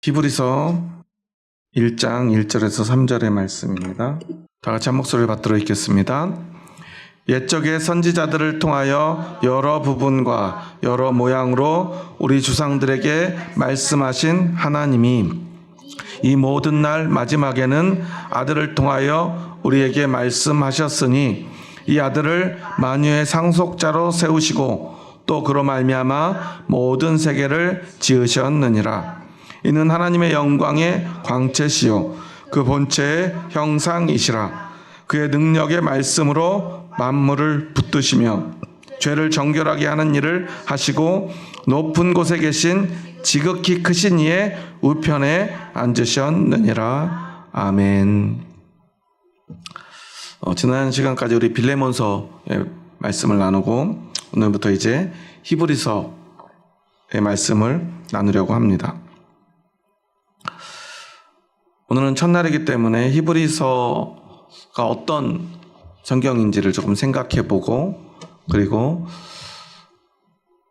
히브리서 1장 1절에서 3절의 말씀입니다. 다 같이 한 목소리를 받들어 읽겠습니다. 옛적의 선지자들을 통하여 여러 부분과 여러 모양으로 우리 조상들에게 말씀하신 하나님이 이 모든 날 마지막에는 아들을 통하여 우리에게 말씀하셨으니 이 아들을 만유의 상속자로 세우시고 또 그로 말미암아 모든 세계를 지으셨느니라. 이는 하나님의 영광의 광채시요 그 본체의 형상이시라. 그의 능력의 말씀으로 만물을 붙드시며 죄를 정결하게 하는 일을 하시고 높은 곳에 계신 지극히 크신 이의 우편에 앉으셨느니라. 아멘. 지난 시간까지 우리 빌레몬서의 말씀을 나누고 오늘부터 이제 히브리서의 말씀을 나누려고 합니다. 오늘은 첫날이기 때문에 히브리서가 어떤 성경인지를 조금 생각해보고, 그리고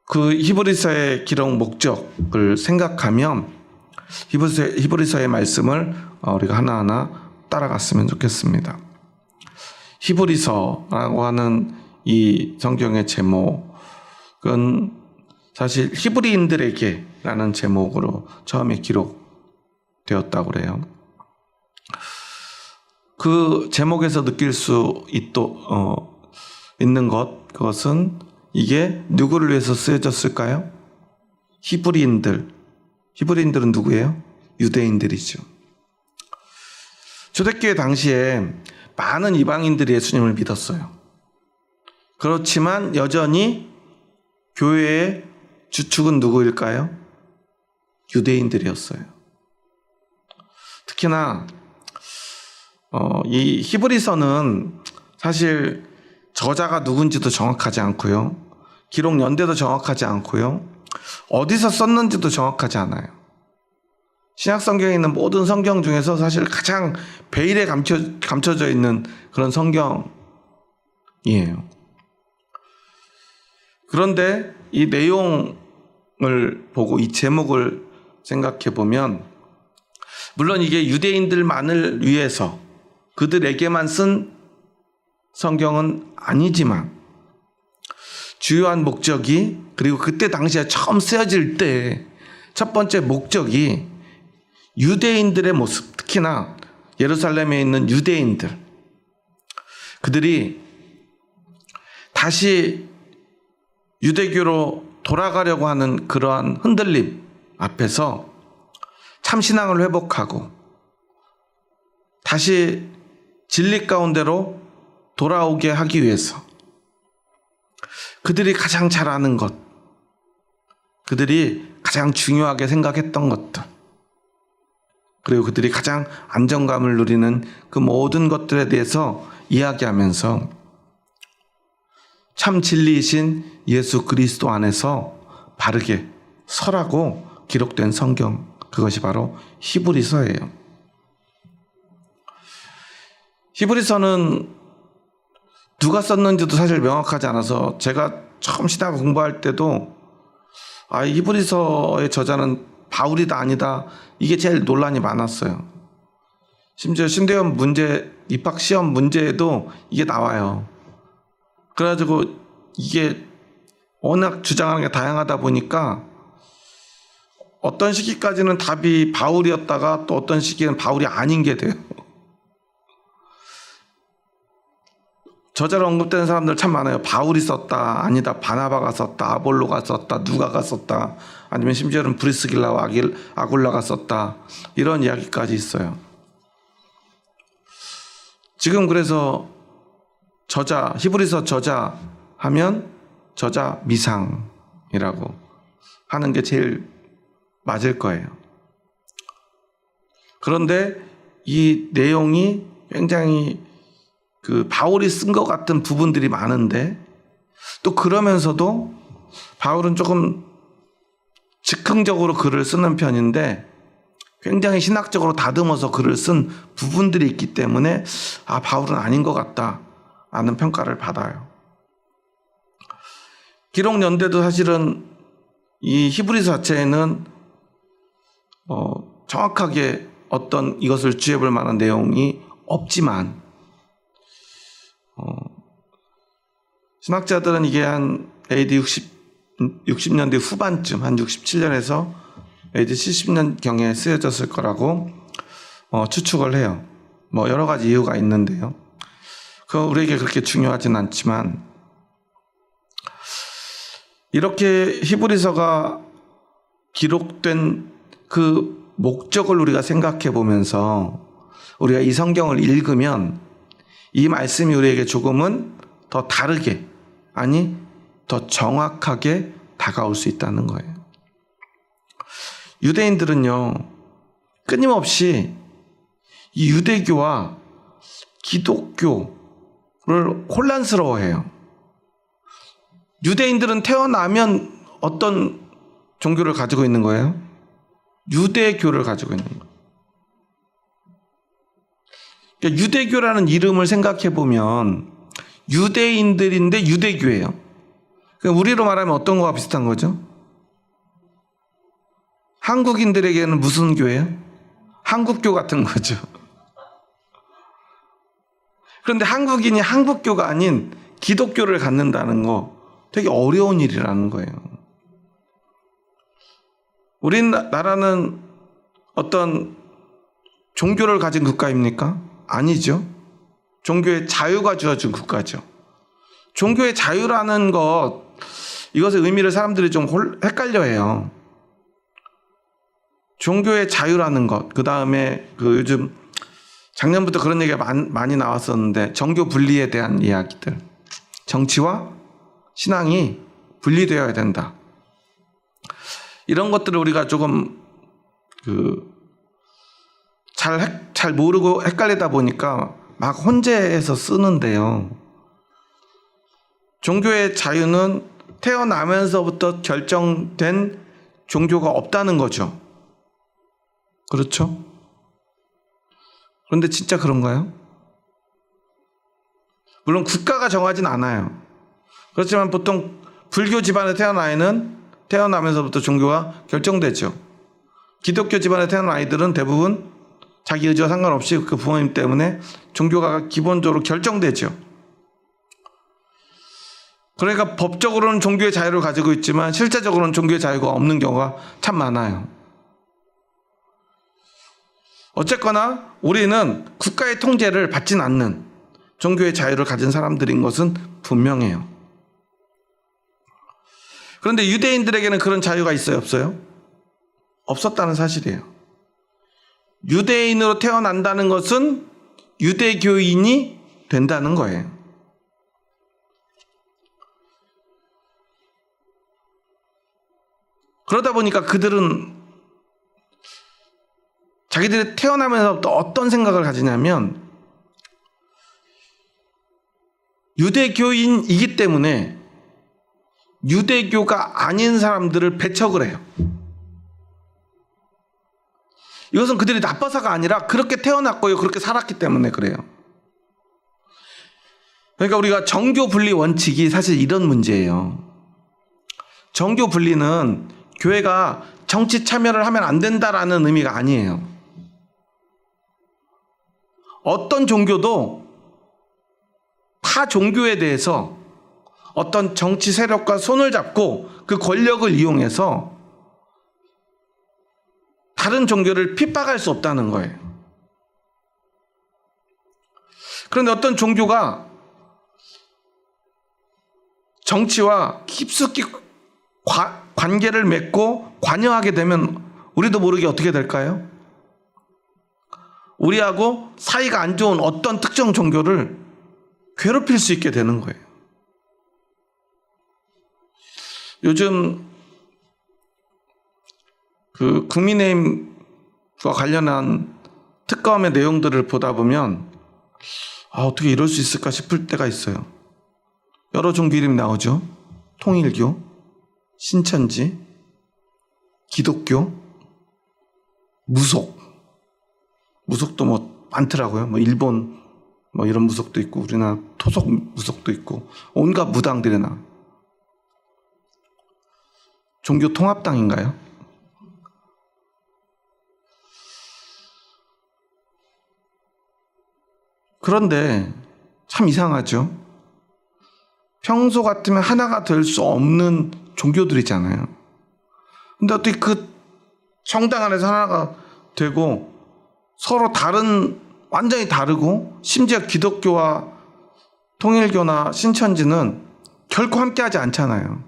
그 히브리서의 기록 목적을 생각하면 히브리서의 말씀을 우리가 하나하나 따라갔으면 좋겠습니다. 히브리서라고 하는 이 성경의 제목은 사실 히브리인들에게라는 제목으로 처음에 기록되었다고 그래요. 그 제목에서 느낄 수 있는 그것은 이게 누구를 위해서 쓰여졌을까요? 히브리인들은 누구예요? 유대인들이죠. 초대교회 당시에 많은 이방인들이 예수님을 믿었어요. 그렇지만 여전히 교회의 주축은 누구일까요? 유대인들이었어요. 특히나 이 히브리서는 사실 저자가 누군지도 정확하지 않고요. 기록 연대도 정확하지 않고요. 어디서 썼는지도 정확하지 않아요. 신약 성경에 있는 모든 성경 중에서 사실 가장 베일에 감춰져 있는 그런 성경이에요. 그런데 이 내용을 보고 이 제목을 생각해 보면, 물론 이게 유대인들만을 위해서 그들에게만 쓴 성경은 아니지만 주요한 목적이, 그리고 그때 당시에 처음 쓰여질 때 첫 번째 목적이 유대인들의 모습, 특히나 예루살렘에 있는 유대인들, 그들이 다시 유대교로 돌아가려고 하는 그러한 흔들림 앞에서 참신앙을 회복하고 다시 진리 가운데로 돌아오게 하기 위해서 그들이 가장 잘 아는 것, 그들이 가장 중요하게 생각했던 것들, 그리고 그들이 가장 안정감을 누리는 그 모든 것들에 대해서 이야기하면서 참 진리이신 예수 그리스도 안에서 바르게 서라고 기록된 성경, 그것이 바로 히브리서예요. 히브리서는 누가 썼는지도 사실 명확하지 않아서 제가 처음 신학 공부할 때도 이 히브리서의 저자는 바울이다 아니다, 이게 제일 논란이 많았어요. 심지어 신대원 문제, 입학 시험 문제에도 이게 나와요. 그래가지고 이게 워낙 주장하는 게 다양하다 보니까 어떤 시기까지는 답이 바울이었다가 또 어떤 시기에는 바울이 아닌 게 돼요. 저자로 언급되는 사람들 참 많아요. 바울이 썼다, 아니다 바나바가 썼다, 아볼로가 썼다, 누가가 썼다, 아니면 심지어는 브리스길라와 아굴라가 썼다, 이런 이야기까지 있어요. 지금 그래서 저자, 히브리서 저자 하면 저자 미상이라고 하는 게 제일 맞을 거예요. 그런데 이 내용이 굉장히 바울이 쓴 것 같은 부분들이 많은데, 또 그러면서도 바울은 조금 즉흥적으로 글을 쓰는 편인데 굉장히 신학적으로 다듬어서 글을 쓴 부분들이 있기 때문에 바울은 아닌 것 같다라는 평가를 받아요. 기록 연대도 사실은 이 히브리서 자체에는 정확하게 어떤 이것을 주해볼 만한 내용이 없지만 신학자들은 이게 한 AD 60년대 후반쯤 한 67년에서 AD 70년경에 쓰여졌을 거라고 추측을 해요. 뭐 여러 가지 이유가 있는데요. 그건 우리에게 그렇게 중요하진 않지만 이렇게 히브리서가 기록된 그 목적을 우리가 생각해 보면서 우리가 이 성경을 읽으면 이 말씀이 우리에게 조금은 더 다르게, 아니 더 정확하게 다가올 수 있다는 거예요. 유대인들은요, 끊임없이 이 유대교와 기독교를 혼란스러워해요. 유대인들은 태어나면 어떤 종교를 가지고 있는 거예요? 유대교를 가지고 있는 거예요. 그러니까 유대교라는 이름을 생각해 보면 유대인들인데 유대교예요. 그러니까 우리로 말하면 어떤 거와 비슷한 거죠? 한국인들에게는 무슨 교예요? 한국교 같은 거죠. 그런데 한국인이 한국교가 아닌 기독교를 갖는다는 거 되게 어려운 일이라는 거예요. 우리나라는 어떤 종교를 가진 국가입니까? 아니죠. 종교의 자유가 주어진 국가죠. 종교의 자유라는 것, 이것의 의미를 사람들이 좀 헷갈려해요. 종교의 자유라는 것, 그 다음에 요즘 작년부터 그런 얘기가 많이 나왔었는데 정교 분리에 대한 이야기들, 정치와 신앙이 분리되어야 된다. 이런 것들을 우리가 조금 잘 모르고 헷갈리다 보니까 막 혼재해서 쓰는데요. 종교의 자유는 태어나면서부터 결정된 종교가 없다는 거죠. 그렇죠? 그런데 진짜 그런가요? 물론 국가가 정하진 않아요. 그렇지만 보통 불교 집안에 태어난 아이는 태어나면서부터 종교가 결정되죠. 기독교 집안에 태어난 아이들은 대부분 자기 의지와 상관없이 그 부모님 때문에 종교가 기본적으로 결정되죠. 그러니까 법적으로는 종교의 자유를 가지고 있지만 실제적으로는 종교의 자유가 없는 경우가 참 많아요. 어쨌거나 우리는 국가의 통제를 받진 않는 종교의 자유를 가진 사람들인 것은 분명해요. 그런데 유대인들에게는 그런 자유가 있어요, 없어요? 없었다는 사실이에요. 유대인으로 태어난다는 것은 유대교인이 된다는 거예요. 그러다 보니까 그들은 자기들이 태어나면서부터 어떤 생각을 가지냐면 유대교인이기 때문에 유대교가 아닌 사람들을 배척을 해요. 이것은 그들이 나빠서가 아니라 그렇게 태어났고요, 그렇게 살았기 때문에 그래요. 그러니까 우리가 정교 분리 원칙이 사실 이런 문제예요. 정교 분리는 교회가 정치 참여를 하면 안 된다라는 의미가 아니에요. 어떤 종교도 타 종교에 대해서 어떤 정치 세력과 손을 잡고 그 권력을 이용해서 다른 종교를 핍박할 수 없다는 거예요. 그런데 어떤 종교가 정치와 깊숙이 관계를 맺고 관여하게 되면 우리도 모르게 어떻게 될까요? 우리하고 사이가 안 좋은 어떤 특정 종교를 괴롭힐 수 있게 되는 거예요. 요즘 국민의힘과 관련한 특검의 내용들을 보다 보면 어떻게 이럴 수 있을까 싶을 때가 있어요. 여러 종교 이름이 나오죠. 통일교, 신천지, 기독교, 무속도 뭐 많더라고요. 뭐 일본 뭐 이런 무속도 있고 우리나라 토속 무속도 있고 온갖 무당들이 나와요. 종교 통합당인가요? 그런데 참 이상하죠. 평소 같으면 하나가 될 수 없는 종교들이잖아요. 근데 어떻게 그 성당 안에서 하나가 되고 서로 완전히 다르고, 심지어 기독교와 통일교나 신천지는 결코 함께하지 않잖아요.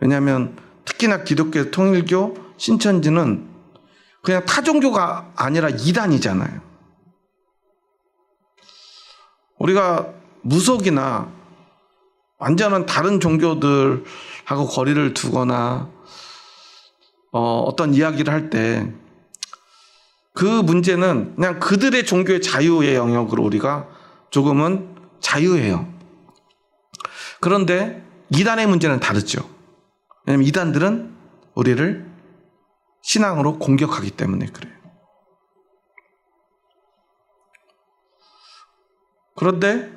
왜냐하면 특히나 기독교, 통일교, 신천지는 그냥 타종교가 아니라 이단이잖아요. 우리가 무속이나 완전한 다른 종교들하고 거리를 두거나 어떤 이야기를 할 때 그 문제는 그냥 그들의 종교의 자유의 영역으로 우리가 조금은 자유해요. 그런데 이단의 문제는 다르죠. 왜냐하면 이단들은 우리를 신앙으로 공격하기 때문에 그래요. 그런데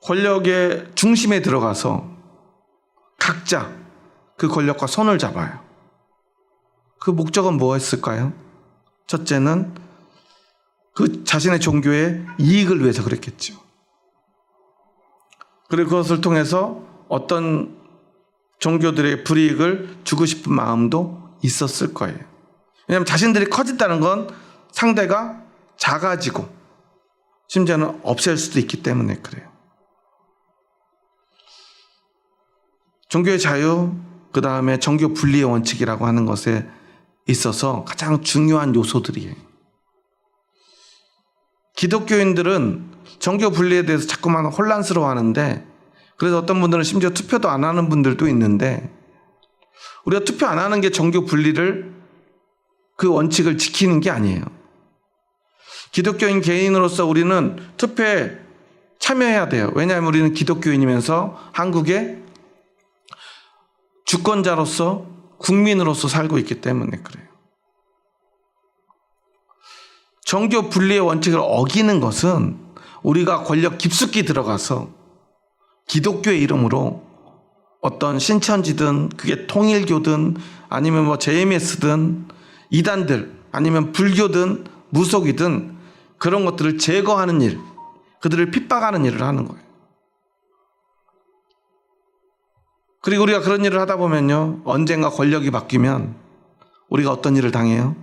권력의 중심에 들어가서 각자 그 권력과 손을 잡아요. 그 목적은 뭐였을까요? 첫째는 그 자신의 종교의 이익을 위해서 그랬겠죠. 그리고 그것을 통해서 어떤 종교들의 불이익을 주고 싶은 마음도 있었을 거예요. 왜냐하면 자신들이 커진다는 건 상대가 작아지고 심지어는 없앨 수도 있기 때문에 그래요. 종교의 자유, 그 다음에 정교 분리의 원칙이라고 하는 것에 있어서 가장 중요한 요소들이에요. 기독교인들은 정교 분리에 대해서 자꾸만 혼란스러워하는데, 그래서 어떤 분들은 심지어 투표도 안 하는 분들도 있는데, 우리가 투표 안 하는 게 정교 분리를, 그 원칙을 지키는 게 아니에요. 기독교인 개인으로서 우리는 투표에 참여해야 돼요. 왜냐하면 우리는 기독교인이면서 한국의 주권자로서, 국민으로서 살고 있기 때문에 그래요. 정교 분리의 원칙을 어기는 것은 우리가 권력 깊숙이 들어가서 기독교의 이름으로 어떤 신천지든 그게 통일교든 아니면 뭐 JMS든 이단들 아니면 불교든 무속이든 그런 것들을 제거하는 일, 그들을 핍박하는 일을 하는 거예요. 그리고 우리가 그런 일을 하다 보면요, 언젠가 권력이 바뀌면 우리가 어떤 일을 당해요?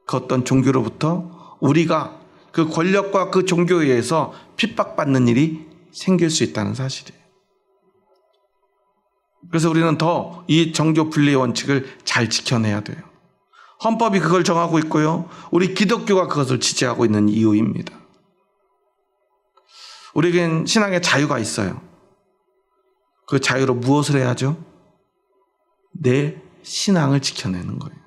그 어떤 종교로부터 우리가 그 권력과 그 종교에 의해서 핍박받는 일이 생길 수 있다는 사실이에요. 그래서 우리는 더 이 정교 분리의 원칙을 잘 지켜내야 돼요. 헌법이 그걸 정하고 있고요, 우리 기독교가 그것을 지지하고 있는 이유입니다. 우리에겐 신앙의 자유가 있어요. 그 자유로 무엇을 해야죠? 내 신앙을 지켜내는 거예요.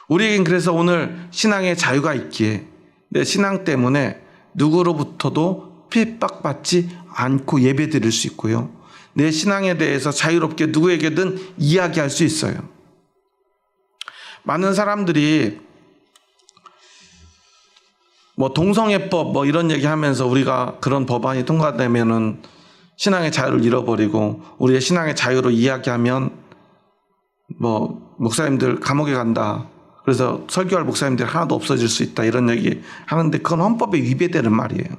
우리에겐 그래서 오늘 신앙의 자유가 있기에 내 신앙 때문에 누구로부터도 핍박받지 않고 예배드릴 수 있고요, 내 신앙에 대해서 자유롭게 누구에게든 이야기할 수 있어요. 많은 사람들이 뭐 동성애법 뭐 이런 얘기하면서 우리가 그런 법안이 통과되면은 신앙의 자유를 잃어버리고 우리의 신앙의 자유로 이야기하면 뭐 목사님들 감옥에 간다, 그래서 설교할 목사님들이 하나도 없어질 수 있다, 이런 얘기 하는데 그건 헌법에 위배되는 말이에요.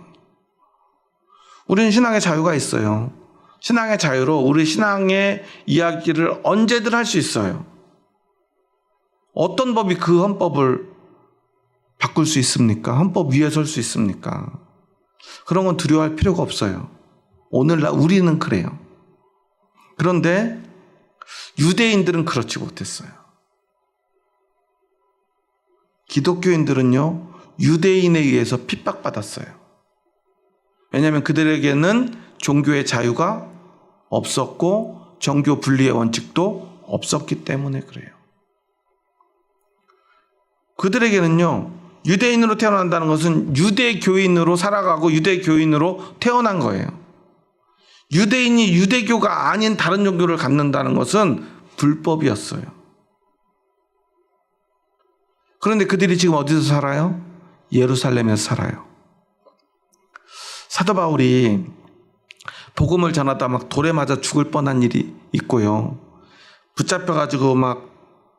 우리는 신앙의 자유가 있어요. 신앙의 자유로 우리 신앙의 이야기를 언제든 할 수 있어요. 어떤 법이 그 헌법을 바꿀 수 있습니까? 헌법 위에 설 수 있습니까? 그런 건 두려워할 필요가 없어요. 오늘날 우리는 그래요. 그런데 유대인들은 그렇지 못했어요. 기독교인들은요, 유대인에 의해서 핍박받았어요. 왜냐하면 그들에게는 종교의 자유가 없었고 정교 분리의 원칙도 없었기 때문에 그래요. 그들에게는요, 유대인으로 태어난다는 것은 유대교인으로 살아가고 유대교인으로 태어난 거예요. 유대인이 유대교가 아닌 다른 종교를 갖는다는 것은 불법이었어요. 그런데 그들이 지금 어디서 살아요? 예루살렘에서 살아요. 사도 바울이 복음을 전하다 막 돌에 맞아 죽을 뻔한 일이 있고요, 붙잡혀가지고 막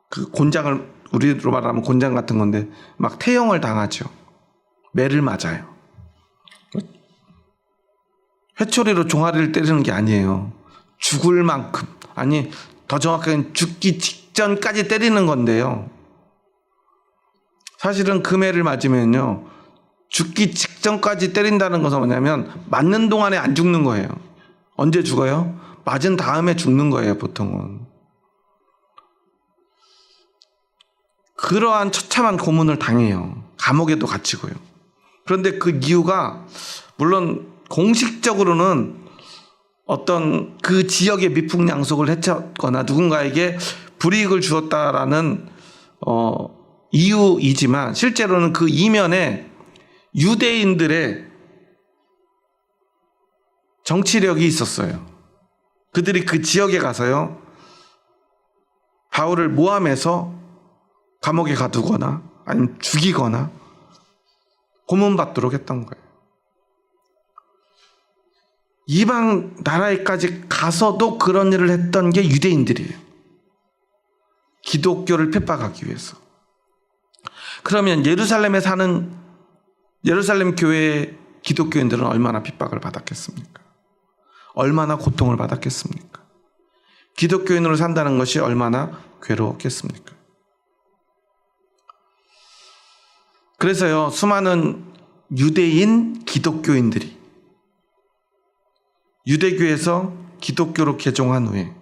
그 곤장을 우리로 말하면 곤장 같은 건데 막 태형을 당하죠. 매를 맞아요. 회초리로 종아리를 때리는 게 아니에요. 죽을 만큼, 아니 더 정확하게는 죽기 직전까지 때리는 건데요. 사실은 그 매를 맞으면요, 죽기 직전까지 때린다는 것은 뭐냐면 맞는 동안에 안 죽는 거예요. 언제 죽어요? 맞은 다음에 죽는 거예요, 보통은. 그러한 처참한 고문을 당해요. 감옥에도 갇히고요. 그런데 그 이유가 물론 공식적으로는 어떤 그 지역의 미풍양속을 해쳤거나 누군가에게 불이익을 주었다라는 이유이지만 실제로는 그 이면에 유대인들의 정치력이 있었어요. 그들이 그 지역에 가서요, 바울을 모함해서 감옥에 가두거나 아니면 죽이거나 고문받도록 했던 거예요. 이방 나라에까지 가서도 그런 일을 했던 게 유대인들이에요. 기독교를 핍박하기 위해서. 그러면 예루살렘에 사는 예루살렘 교회의 기독교인들은 얼마나 핍박을 받았겠습니까? 얼마나 고통을 받았겠습니까? 기독교인으로 산다는 것이 얼마나 괴로웠겠습니까? 그래서요, 수많은 유대인 기독교인들이 유대교에서 기독교로 개종한 후에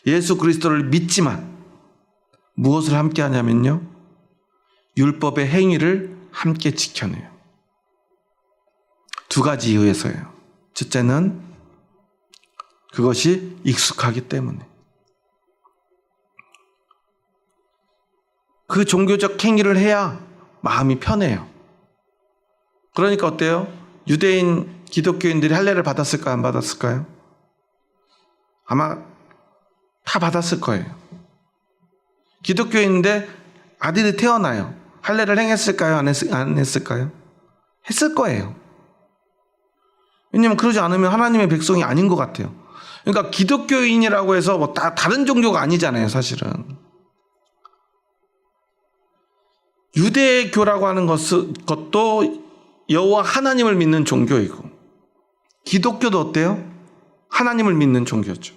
예수 그리스도를 믿지만 무엇을 함께 하냐면요, 율법의 행위를 함께 지켜내요. 두 가지 이유에서요. 첫째는 그것이 익숙하기 때문에. 그 종교적 행위를 해야 마음이 편해요. 그러니까 어때요? 유대인 기독교인들이 할례를 받았을까요? 안 받았을까요? 아마 다 받았을 거예요. 기독교인인데 아들이 태어나요. 할례를 행했을까요? 안 했을까요? 했을 거예요. 왜냐하면 그러지 않으면 하나님의 백성이 아닌 것 같아요. 그러니까 기독교인이라고 해서 뭐 다른 종교가 아니잖아요, 사실은. 유대교라고 하는 것도 여호와 하나님을 믿는 종교이고, 기독교도 어때요? 하나님을 믿는 종교죠.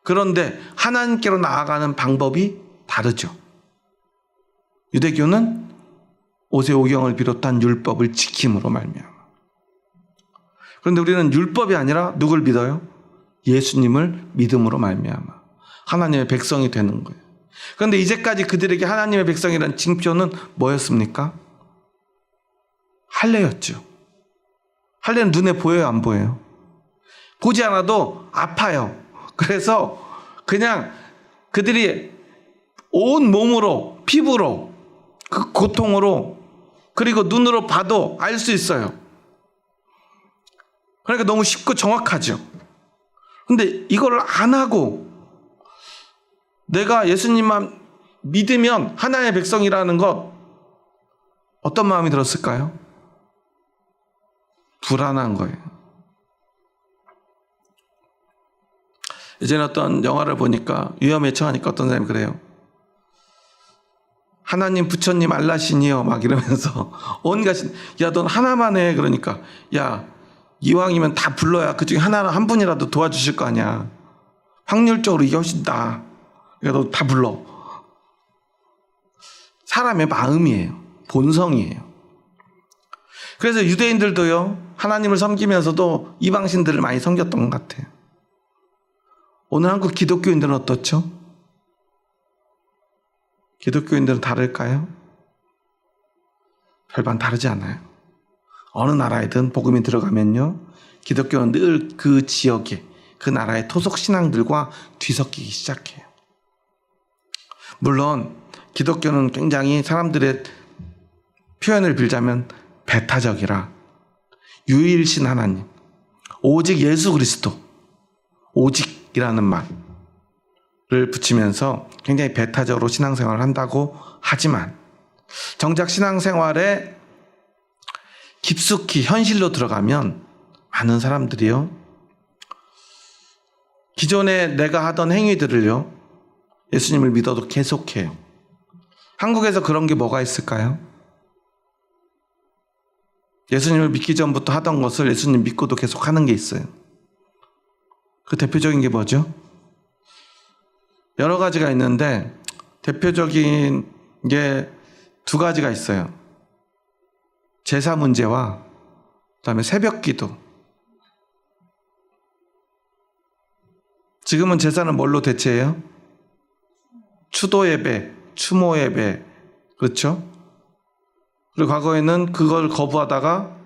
그런데 하나님께로 나아가는 방법이 다르죠. 유대교는 오세오경을 비롯한 율법을 지킴으로 말미암아. 그런데 우리는 율법이 아니라 누굴 믿어요? 예수님을 믿음으로 말미암아 하나님의 백성이 되는 거예요. 그런데 이제까지 그들에게 하나님의 백성이라는 징표는 뭐였습니까? 할례였죠. 할례는 눈에 보여요, 안 보여요? 보지 않아도 아파요. 그래서 그냥 그들이 온 몸으로, 피부로, 그 고통으로, 그리고 눈으로 봐도 알 수 있어요. 그러니까 너무 쉽고 정확하죠. 근데 이걸 안 하고 내가 예수님만 믿으면 하나님의 백성이라는 것, 어떤 마음이 들었을까요? 불안한 거예요. 이제는 어떤 영화를 보니까 위험에 처하니까 어떤 사람이 그래요. 하나님, 부처님, 알라신이요 막 이러면서 온갖 야, 넌 하나만 해. 그러니까 야, 이왕이면 다 불러야 그중에 한 분이라도 도와주실 거 아니야. 확률적으로 이게 훨씬 나아. 그러니까 너 다 불러. 사람의 마음이에요. 본성이에요. 그래서 유대인들도요, 하나님을 섬기면서도 이방신들을 많이 섬겼던 것 같아요. 오늘 한국 기독교인들은 어떻죠? 기독교인들은 다를까요? 별반 다르지 않아요. 어느 나라에든 복음이 들어가면요, 기독교는 늘 그 지역에, 그 나라의 토속 신앙들과 뒤섞이기 시작해요. 물론 기독교는 굉장히 사람들의 표현을 빌자면 배타적이라, 유일신 하나님, 오직 예수 그리스도, 오직이라는 말을 붙이면서 굉장히 배타적으로 신앙생활을 한다고 하지만, 정작 신앙생활에 깊숙이 현실로 들어가면 많은 사람들이요, 기존에 내가 하던 행위들을요, 예수님을 믿어도 계속해요. 한국에서 그런 게 뭐가 있을까요? 예수님을 믿기 전부터 하던 것을 예수님 믿고도 계속 하는 게 있어요. 그 대표적인 게 뭐죠? 여러 가지가 있는데 대표적인 게 두 가지가 있어요. 제사 문제와 그다음에 새벽 기도. 지금은 제사는 뭘로 대체해요? 추도 예배, 추모 예배. 그렇죠? 그리고 과거에는 그걸 거부하다가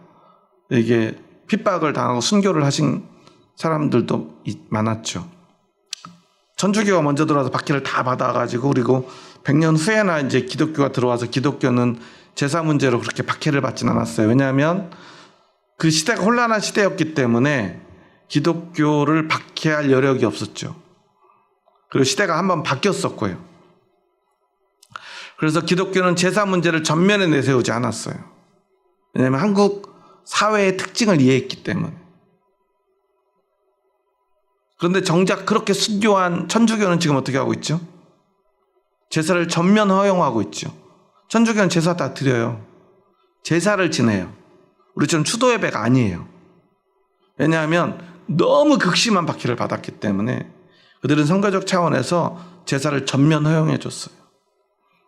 이게 핍박을 당하고 순교를 하신 사람들도 많았죠. 천주교가 먼저 들어와서 박해를 다 받아가지고 그리고 100년 후에나 이제 기독교가 들어와서 기독교는 제사 문제로 그렇게 박해를 받진 않았어요. 왜냐하면 그 시대가 혼란한 시대였기 때문에 기독교를 박해할 여력이 없었죠. 그리고 시대가 한번 바뀌었었고요. 그래서 기독교는 제사 문제를 전면에 내세우지 않았어요. 왜냐하면 한국 사회의 특징을 이해했기 때문에. 그런데 정작 그렇게 순교한 천주교는 지금 어떻게 하고 있죠? 제사를 전면 허용하고 있죠. 천주교는 제사 다 드려요. 제사를 지내요. 우리처럼 추도 예배가 아니에요. 왜냐하면 너무 극심한 박해를 받았기 때문에 그들은 선교적 차원에서 제사를 전면 허용해 줬어요.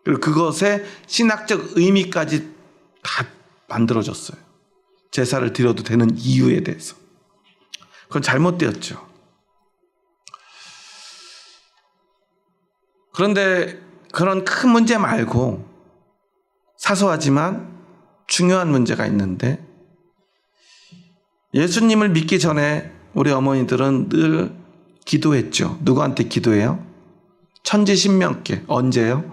그리고 그것의 신학적 의미까지 다 만들어졌어요. 제사를 드려도 되는 이유에 대해서. 그건 잘못되었죠. 그런데 그런 큰 문제 말고 사소하지만 중요한 문제가 있는데 예수님을 믿기 전에 우리 어머니들은 늘 기도했죠. 누구한테 기도해요? 천지신명께. 언제요?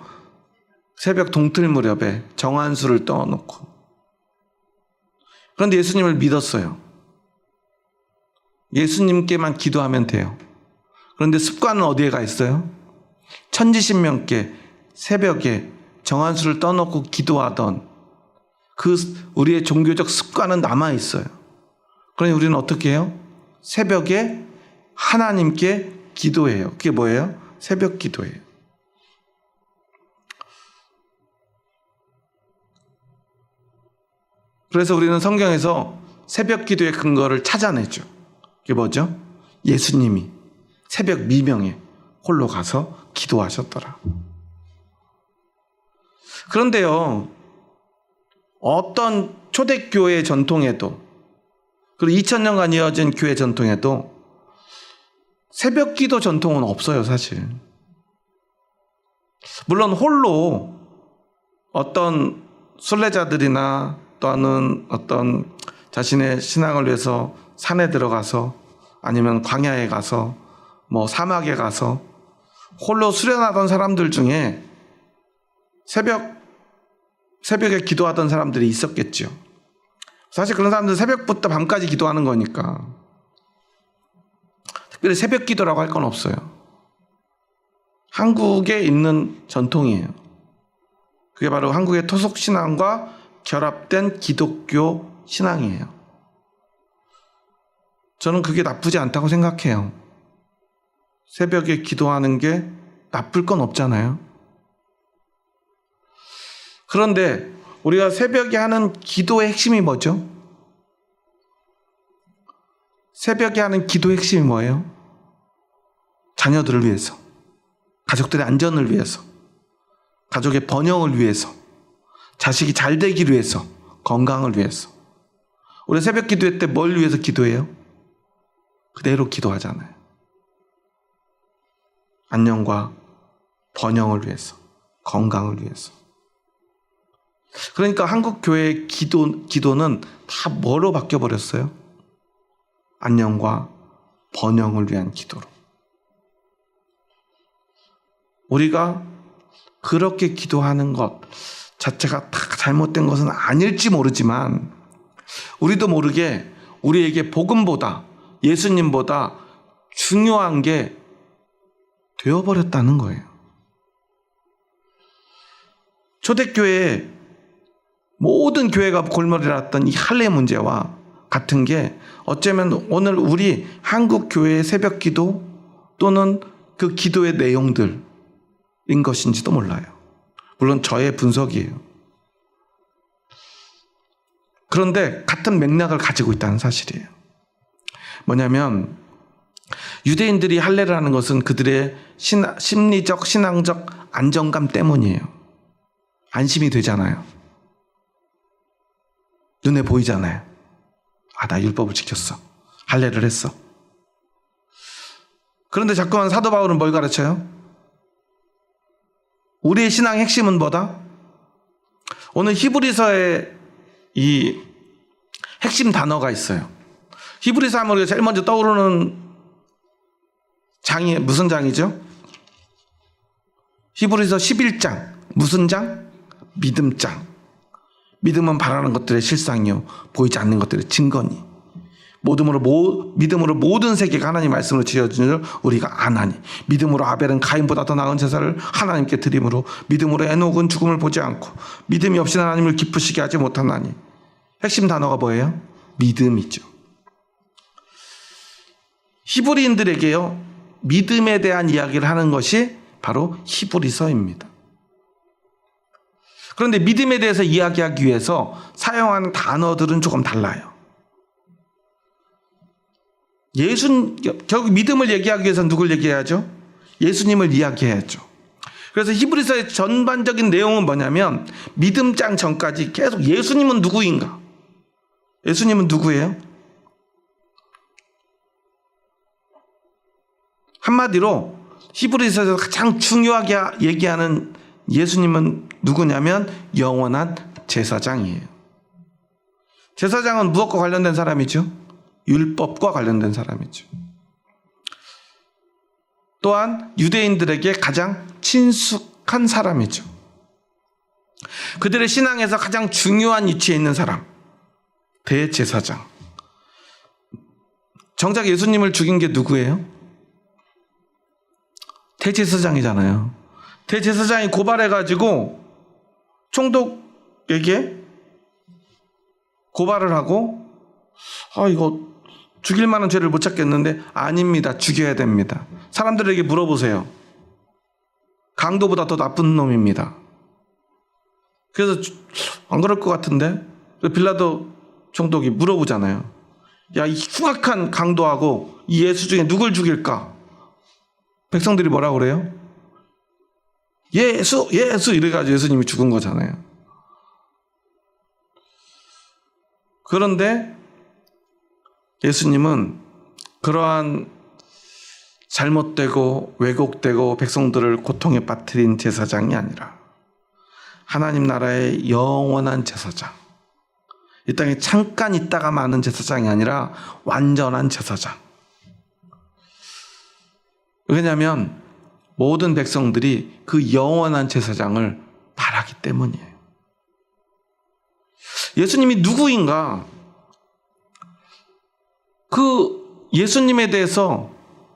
새벽 동틀 무렵에 정한수를 떠놓고. 그런데 예수님을 믿었어요. 예수님께만 기도하면 돼요. 그런데 습관은 어디에 가 있어요? 천지신명께 새벽에 정한수를 떠놓고 기도하던 그 우리의 종교적 습관은 남아 있어요. 그러니 우리는 어떻게 해요? 새벽에 하나님께 기도해요. 그게 뭐예요? 새벽 기도예요. 그래서 우리는 성경에서 새벽 기도의 근거를 찾아내죠. 그게 뭐죠? 예수님이 새벽 미명에 홀로 가서 기도하셨더라. 그런데요, 어떤 초대교회 전통에도 그리고 2000년간 이어진 교회 전통에도 새벽 기도 전통은 없어요, 사실. 물론 홀로 어떤 순례자들이나 또는 어떤 자신의 신앙을 위해서 산에 들어가서 아니면 광야에 가서 뭐 사막에 가서 홀로 수련하던 사람들 중에 새벽에 기도하던 사람들이 있었겠죠. 사실 그런 사람들은 새벽부터 밤까지 기도하는 거니까 특별히 새벽 기도라고 할 건 없어요. 한국에 있는 전통이에요. 그게 바로 한국의 토속 신앙과 결합된 기독교 신앙이에요. 저는 그게 나쁘지 않다고 생각해요. 새벽에 기도하는 게 나쁠 건 없잖아요. 그런데 우리가 새벽에 하는 기도의 핵심이 뭐죠? 새벽에 하는 기도의 핵심이 뭐예요? 자녀들을 위해서, 가족들의 안전을 위해서, 가족의 번영을 위해서, 자식이 잘 되기 위해서, 건강을 위해서. 우리 새벽 기도회 때 뭘 위해서 기도해요? 그대로 기도하잖아요. 안녕과 번영을 위해서, 건강을 위해서. 그러니까 한국 교회의 기도는 다 뭐로 바뀌어버렸어요? 안녕과 번영을 위한 기도로. 우리가 그렇게 기도하는 것 자체가 다 잘못된 것은 아닐지 모르지만 우리도 모르게 우리에게 복음보다 예수님보다 중요한 게 되어버렸다는 거예요. 초대교회에 모든 교회가 골머리를 앓았던 이 할례 문제와 같은 게 어쩌면 오늘 우리 한국 교회의 새벽 기도 또는 그 기도의 내용들인 것인지도 몰라요. 물론 저의 분석이에요. 그런데 같은 맥락을 가지고 있다는 사실이에요. 뭐냐면 유대인들이 할례를 하는 것은 그들의 심리적, 신앙적 안정감 때문이에요. 안심이 되잖아요. 눈에 보이잖아요. 아, 나 율법을 지켰어. 할례를 했어. 그런데 자꾸만 사도 바울은 뭘 가르쳐요? 우리의 신앙의 핵심은 뭐다? 오늘 히브리서에 이 핵심 단어가 있어요. 히브리서 하면 우리가 제일 먼저 떠오르는 장이 무슨 장이죠? 히브리서 11장. 무슨 장? 믿음장. 믿음은 바라는 것들의 실상이요 보이지 않는 것들의 증거니. 믿음으로 모든 세계가 하나님 말씀으로 지어진 줄 우리가 아나니. 믿음으로 아벨은 가인보다 더 나은 제사를 하나님께 드림으로 믿음으로 에녹은 죽음을 보지 않고 믿음이 없이 하나님을 기쁘시게 하지 못하나니. 핵심 단어가 뭐예요? 믿음이죠. 히브리인들에게요 믿음에 대한 이야기를 하는 것이 바로 히브리서입니다. 그런데 믿음에 대해서 이야기하기 위해서 사용하는 단어들은 조금 달라요. 결국 믿음을 얘기하기 위해서는 누굴 얘기해야죠? 예수님을 이야기해야죠. 그래서 히브리서의 전반적인 내용은 뭐냐면 믿음장 전까지 계속 예수님은 누구인가? 예수님은 누구예요? 한마디로 히브리서에서 가장 중요하게 얘기하는 예수님은 누구냐면 영원한 제사장이에요. 제사장은 무엇과 관련된 사람이죠? 율법과 관련된 사람이죠. 또한 유대인들에게 가장 친숙한 사람이죠. 그들의 신앙에서 가장 중요한 위치에 있는 사람, 대제사장. 정작 예수님을 죽인 게 누구예요? 대제사장이잖아요. 대제사장이 고발해가지고 총독에게 고발을 하고 이거 죽일 만한 죄를 못 찾겠는데 아닙니다. 죽여야 됩니다. 사람들에게 물어보세요. 강도보다 더 나쁜 놈입니다. 그래서 안 그럴 것 같은데 빌라도 총독이 물어보잖아요. 야, 이 흉악한 강도하고 이 예수 중에 누굴 죽일까? 백성들이 뭐라고 그래요? 예수 이래가지고 예수님이 죽은 거잖아요. 그런데 예수님은 그러한 잘못되고 왜곡되고 백성들을 고통에 빠뜨린 제사장이 아니라 하나님 나라의 영원한 제사장, 이 땅에 잠깐 있다가 마는 제사장이 아니라 완전한 제사장. 왜냐하면 모든 백성들이 그 영원한 제사장을 바라기 때문이에요. 예수님이 누구인가? 그 예수님에 대해서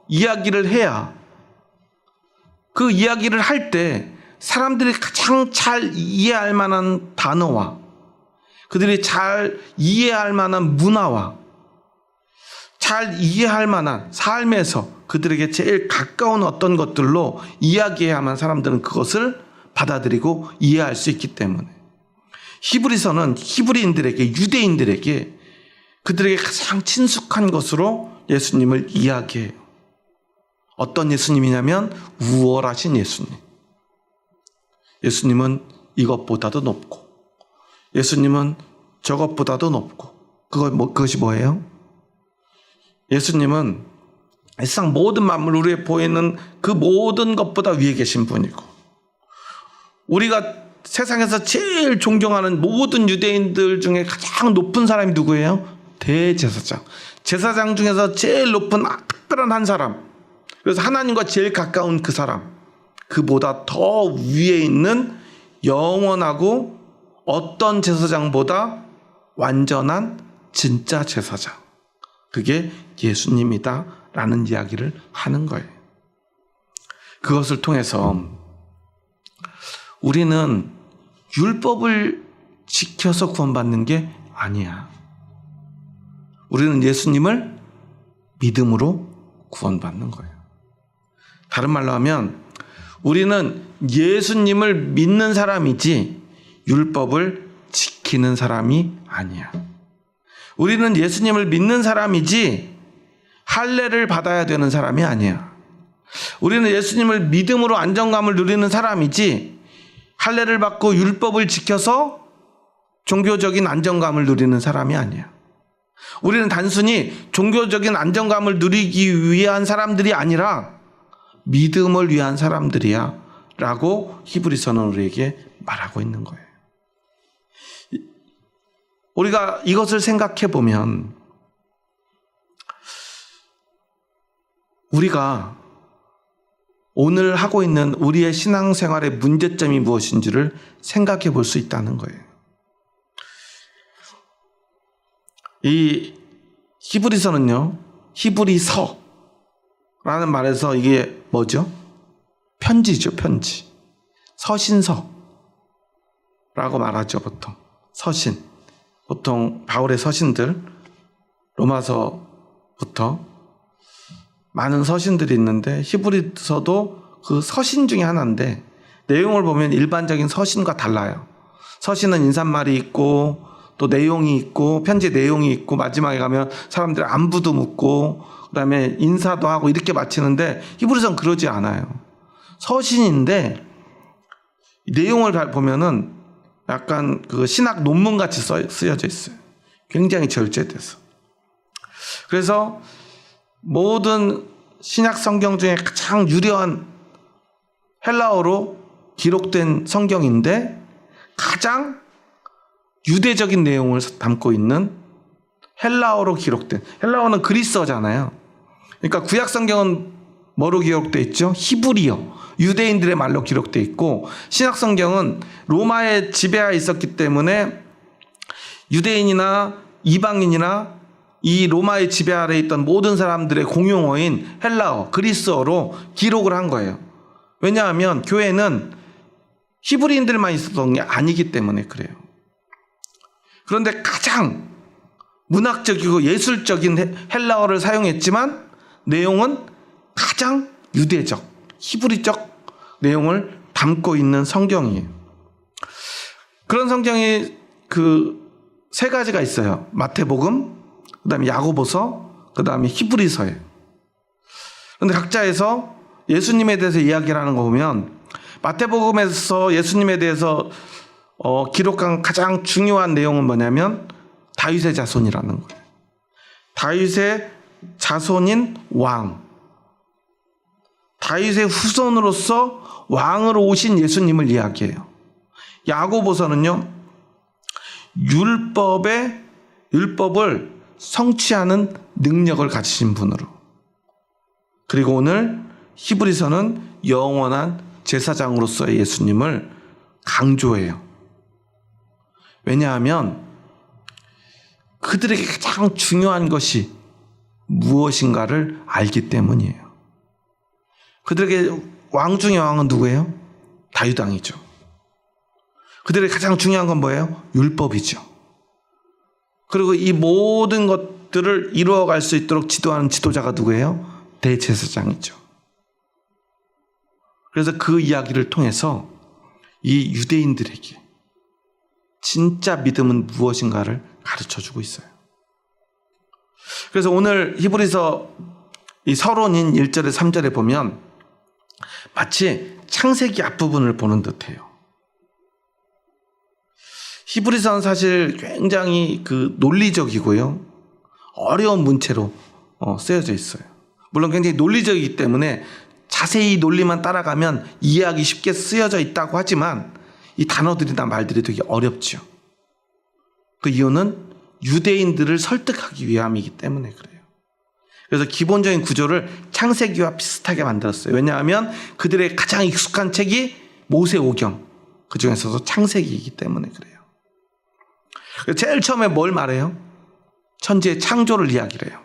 이야기를 해야 그 이야기를 할 때 사람들이 가장 잘 이해할 만한 단어와 그들이 잘 이해할 만한 문화와 잘 이해할 만한 삶에서 그들에게 제일 가까운 어떤 것들로 이야기해야만 사람들은 그것을 받아들이고 이해할 수 있기 때문에 히브리서는 히브리인들에게, 유대인들에게 그들에게 가장 친숙한 것으로 예수님을 이야기해요. 어떤 예수님이냐면 우월하신 예수님. 예수님은 이것보다도 높고 예수님은 저것보다도 높고 그것이 뭐예요? 예수님은 세상 모든 만물 우리에 보이는 그 모든 것보다 위에 계신 분이고 우리가 세상에서 제일 존경하는 모든 유대인들 중에 가장 높은 사람이 누구예요? 대제사장. 제사장 중에서 제일 높은 특별한 한 사람. 그래서 하나님과 제일 가까운 그 사람. 그보다 더 위에 있는 영원하고 어떤 제사장보다 완전한 진짜 제사장. 그게 예수님이다 라는 이야기를 하는 거예요. 그것을 통해서 우리는 율법을 지켜서 구원받는 게 아니야. 우리는 예수님을 믿음으로 구원받는 거예요. 다른 말로 하면 우리는 예수님을 믿는 사람이지 율법을 지키는 사람이 아니야. 우리는 예수님을 믿는 사람이지 할례를 받아야 되는 사람이 아니야. 우리는 예수님을 믿음으로 안정감을 누리는 사람이지 할례를 받고 율법을 지켜서 종교적인 안정감을 누리는 사람이 아니야. 우리는 단순히 종교적인 안정감을 누리기 위한 사람들이 아니라 믿음을 위한 사람들이야 라고 히브리서는 우리에게 말하고 있는 거예요. 우리가 이것을 생각해 보면 우리가 오늘 하고 있는 우리의 신앙생활의 문제점이 무엇인지를 생각해 볼 수 있다는 거예요. 이 히브리서는요, 히브리서라는 말에서 이게 뭐죠? 편지죠, 편지. 서신서라고 말하죠, 보통. 서신. 보통 바울의 서신들, 로마서부터 많은 서신들이 있는데 히브리서도 그 서신 중에 하나인데 내용을 보면 일반적인 서신과 달라요. 서신은 인사말이 있고 또 내용이 있고 편지 내용이 있고 마지막에 가면 사람들의 안부도 묻고 그다음에 인사도 하고 이렇게 마치는데 히브리서는 그러지 않아요. 서신인데 내용을 보면은 약간 그 신학 논문같이 쓰여져 있어요. 굉장히 절제돼서. 그래서 모든 신약 성경 중에 가장 유려한 헬라어로 기록된 성경인데 가장 유대적인 내용을 담고 있는 헬라어로 기록된, 헬라어는 그리스어잖아요. 그러니까 구약 성경은 뭐로 기록되어 있죠? 히브리어, 유대인들의 말로 기록되어 있고 신약 성경은 로마의 지배하에 있었기 때문에 유대인이나 이방인이나 이 로마의 지배 아래에 있던 모든 사람들의 공용어인 헬라어, 그리스어로 기록을 한 거예요. 왜냐하면 교회는 히브리인들만 있었던 게 아니기 때문에 그래요. 그런데 가장 문학적이고 예술적인 헬라어를 사용했지만 내용은 가장 유대적, 히브리적 내용을 담고 있는 성경이에요. 그런 성경이 그 세 가지가 있어요. 마태복음, 그 다음에 야고보서, 그 다음에 히브리서예요. 그런데 각자에서 예수님에 대해서 이야기를 하는 거 보면 마태복음에서 예수님에 대해서 기록한 가장 중요한 내용은 뭐냐면 다윗의 자손이라는 거예요. 다윗의 자손인 왕, 다윗의 후손으로서 왕으로 오신 예수님을 이야기해요. 야고보서는요, 율법을 성취하는 능력을 가지신 분으로, 그리고 오늘 히브리서는 영원한 제사장으로서의 예수님을 강조해요. 왜냐하면 그들에게 가장 중요한 것이 무엇인가를 알기 때문이에요. 그들에게 왕 중의 왕은 누구예요? 다윗 왕이죠. 그들에게 가장 중요한 건 뭐예요? 율법이죠. 그리고 이 모든 것들을 이루어갈 수 있도록 지도하는 지도자가 누구예요? 대제사장이죠. 그래서 그 이야기를 통해서 이 유대인들에게 진짜 믿음은 무엇인가를 가르쳐주고 있어요. 그래서 오늘 히브리서 이 서론인 1절에 3절에 보면 마치 창세기 앞부분을 보는 듯해요. 히브리서는 사실 굉장히 그 논리적이고요, 어려운 문체로 쓰여져 있어요. 물론 굉장히 논리적이기 때문에 자세히 논리만 따라가면 이해하기 쉽게 쓰여져 있다고 하지만 이 단어들이나 말들이 되게 어렵죠. 그 이유는 유대인들을 설득하기 위함이기 때문에 그래요. 그래서 기본적인 구조를 창세기와 비슷하게 만들었어요. 왜냐하면 그들의 가장 익숙한 책이 모세오경, 그 중에서도 창세기이기 때문에 그래요. 제일 처음에 뭘 말해요? 천지의 창조를 이야기를 해요.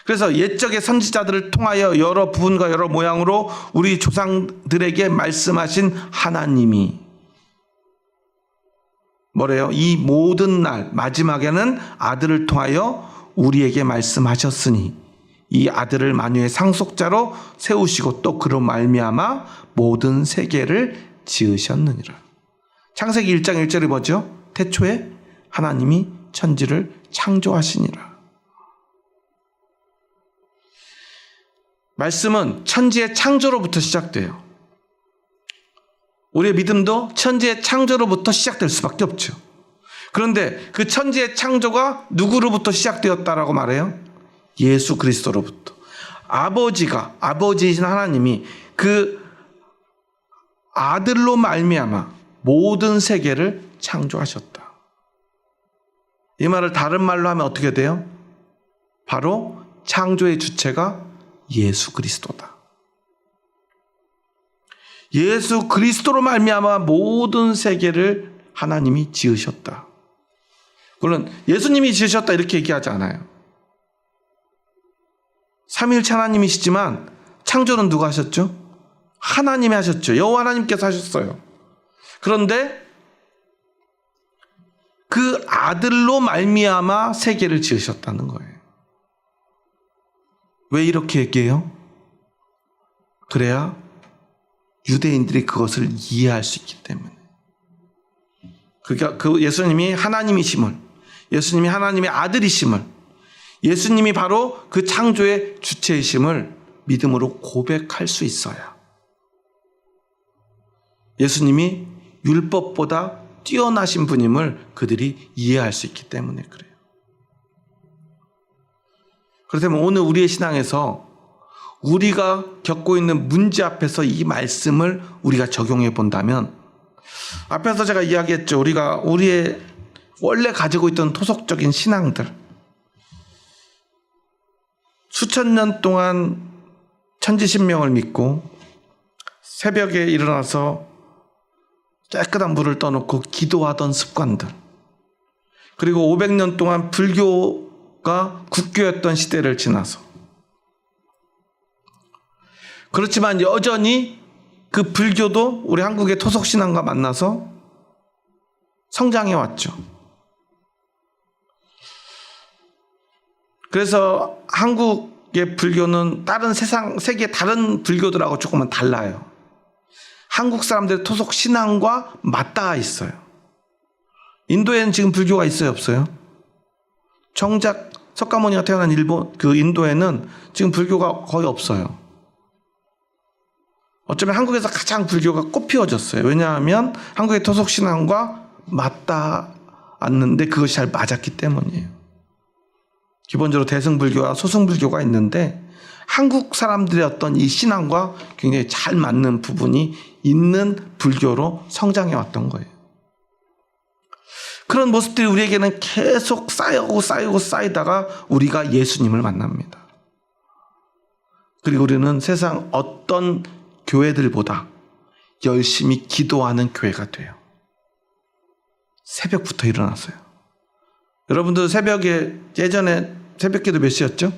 그래서 옛적의 선지자들을 통하여 여러 부분과 여러 모양으로 우리 조상들에게 말씀하신 하나님이 뭐래요? 이 모든 날 마지막에는 아들을 통하여 우리에게 말씀하셨으니 이 아들을 만유의 상속자로 세우시고 또 그로 말미암아 모든 세계를 지으셨느니라. 창세기 1장 1절이 뭐죠? 태초에 하나님이 천지를 창조하시니라. 말씀은 천지의 창조로부터 시작돼요. 우리의 믿음도 천지의 창조로부터 시작될 수밖에 없죠. 그런데 그 천지의 창조가 누구로부터 시작되었다라고 말해요? 예수 그리스도로부터. 아버지이신 하나님이 그 아들로 말미암아 모든 세계를 창조하셨다. 이 말을 다른 말로 하면 어떻게 돼요? 바로 창조의 주체가 예수 그리스도다. 예수 그리스도로 말미암아 모든 세계를 하나님이 지으셨다. 물론 예수님이 지으셨다 이렇게 얘기하지 않아요. 삼위일체 하나님이시지만 창조는 누가 하셨죠? 하나님이 하셨죠. 여호와 하나님께서 하셨어요. 그런데 그 아들로 말미암아 세계를 지으셨다는 거예요. 왜 이렇게 얘기해요? 그래야 유대인들이 그것을 이해할 수 있기 때문에. 그러니까 그 예수님이 하나님이심을, 예수님이 하나님의 아들이심을, 예수님이 바로 그 창조의 주체이심을 믿음으로 고백할 수 있어야 예수님이 율법보다 뛰어나신 분임을 그들이 이해할 수 있기 때문에 그래요. 그렇다면 오늘 우리의 신앙에서 우리가 겪고 있는 문제 앞에서 이 말씀을 우리가 적용해 본다면, 앞에서 제가 이야기했죠. 우리가 우리의 원래 가지고 있던 토속적인 신앙들, 수천 년 동안 천지신명을 믿고 새벽에 일어나서 깨끗한 물을 떠놓고 기도하던 습관들, 그리고 500년 동안 불교가 국교였던 시대를 지나서, 그렇지만 여전히 그 불교도 우리 한국의 토속신앙과 만나서 성장해 왔죠. 그래서 한국의 불교는 다른 세계 다른 불교들하고 조금은 달라요. 한국 사람들의 토속 신앙과 맞닿아 있어요. 인도에는 지금 불교가 있어요, 없어요? 정작 석가모니가 태어난 그 인도에는 지금 불교가 거의 없어요. 어쩌면 한국에서 가장 불교가 꽃피워졌어요. 왜냐하면 한국의 토속 신앙과 맞닿아 않는데 그것이 잘 맞았기 때문이에요. 기본적으로 대승불교와 소승불교가 있는데 한국 사람들의 어떤 이 신앙과 굉장히 잘 맞는 부분이 있는 불교로 성장해 왔던 거예요. 그런 모습들이 우리에게는 계속 쌓이다가 우리가 예수님을 만납니다. 그리고 우리는 세상 어떤 교회들보다 열심히 기도하는 교회가 돼요. 새벽부터 일어났어요. 여러분들 새벽에, 예전에 새벽 기도 몇 시였죠?